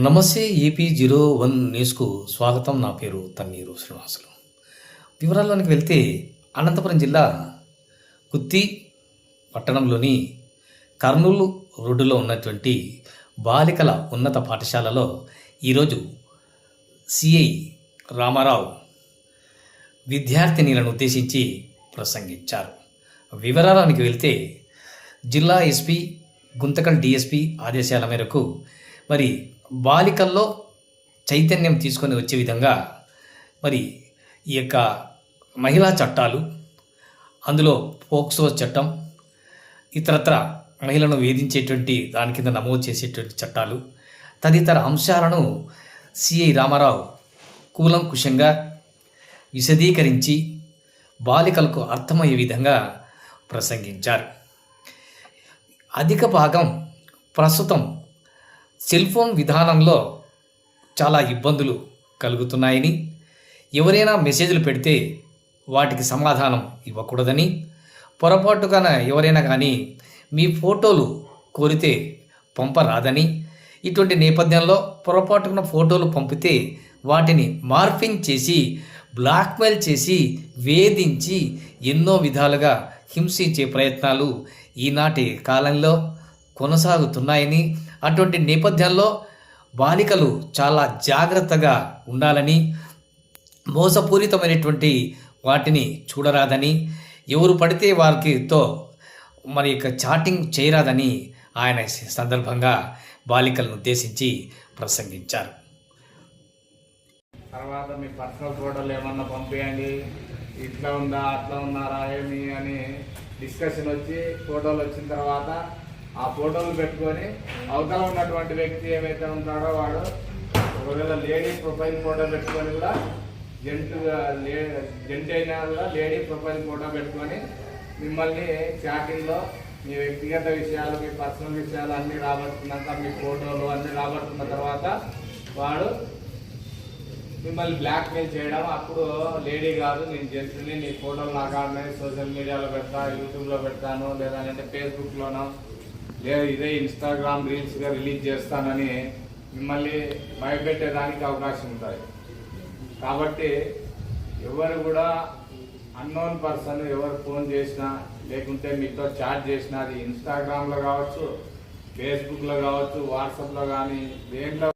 నమస్తే ఏపీ 01 న్యూస్కు స్వాగతం. నా పేరు తన్నీరు శ్రీనివాసులు. వివరాల్లోనికి వెళ్తే అనంతపురం జిల్లా కుత్తి పట్టణంలోని కర్నూలు రోడ్డులో ఉన్నటువంటి బాలికల ఉన్నత పాఠశాలలో ఈరోజు సిఐ రామారావు విద్యార్థినిలను ఉద్దేశించి ప్రసంగించారు. వివరాలకు వెళ్తే జిల్లా ఎస్పీ గుంతకల్ డిఎస్పీ ఆదేశాల మేరకు మరి బాలికల్లో చైతన్యం తీసుకొని వచ్చే విధంగా మరి ఈ యొక్క మహిళా చట్టాలు, అందులో పోక్సో చట్టం, ఇతరత్ర మహిళలను వేధించేటువంటి దాని కింద నమోదు చేసేటువంటి చట్టాలు తదితర అంశాలను సిఐ రామారావు కూలంకుషంగా విశదీకరించి బాలికలకు అర్థమయ్యే విధంగా ప్రసంగించారు. అధిక భాగం ప్రస్తుతం సెల్ ఫోన్ విధానంలో చాలా ఇబ్బందులు కలుగుతున్నాయని, ఎవరైనా మెసేజ్లు పెడితే వాటికి సమాధానం ఇవ్వకూడదని, పొరపాటుగా ఎవరైనా కానీ మీ ఫోటోలు కోరితే పంపరాదని, ఇటువంటి నేపథ్యంలో పొరపాటున ఫోటోలు పంపితే వాటిని మార్ఫింగ్ చేసి బ్లాక్మెయిల్ చేసి వేధించి ఎన్నో విధాలుగా హింసించే ప్రయత్నాలు ఈనాటి కాలంలో కొనసాగుతున్నాయని, అటువంటి నేపథ్యంలో బాలికలు చాలా జాగ్రత్తగా ఉండాలని, మోసపూరితమైనటువంటి వాటిని చూడరాదని, ఎవరు పడితే వారితో మరి యొక్క చాటింగ్ చేయరాదని ఆయన సందర్భంగా బాలికలను ఉద్దేశించి ప్రసంగించారు. తర్వాత మీ పర్సనల్ ఫోటోలు ఏమన్నా పంపించండి, ఇట్లా ఉందా అట్లా ఉన్నారా ఏమి అని డిస్కషన్ వచ్చి ఫోటోలు వచ్చిన తర్వాత ఆ ఫోటోలు పెట్టుకొని అవతల ఉన్నటువంటి వ్యక్తి ఏమైతే ఉంటాడో వాడు ఒకవేళ లేడీ ప్రొఫైల్ ఫోటో పెట్టుకొని కూడా జెంట్ అయినా కూడా లేడీ ప్రొఫైల్ ఫోటో పెట్టుకొని మిమ్మల్ని చాటింగ్లో మీ వ్యక్తిగత విషయాలు, మీ పర్సనల్ విషయాలు అన్నీ రాబడుతున్నాక మీ ఫోటోలు అన్నీ రాబడుతున్న తర్వాత వాడు మిమ్మల్ని బ్లాక్మెయిల్ చేయడం. అప్పుడు లేడీ కాదు, నేను జెంట్ని, నీ ఫోటోలు నాకు ఆడినాయి, సోషల్ మీడియాలో పెడతా, యూట్యూబ్లో పెడతాను, లేదంటే ఫేస్బుక్లోనో లేదా ఇదే ఇన్స్టాగ్రామ్ రీల్స్గా రిలీజ్ చేస్తానని మిమ్మల్ని భయపెట్టేదానికి అవకాశం ఉంటుంది. కాబట్టి ఎవరు కూడా అన్నోన్ పర్సన్ ఎవరు ఫోన్ చేసినా లేకుంటే మీతో చాట్ చేసినా, అది ఇన్స్టాగ్రామ్లో కావచ్చు, ఫేస్బుక్లో కావచ్చు, వాట్సాప్లో కానీ దేంట్లో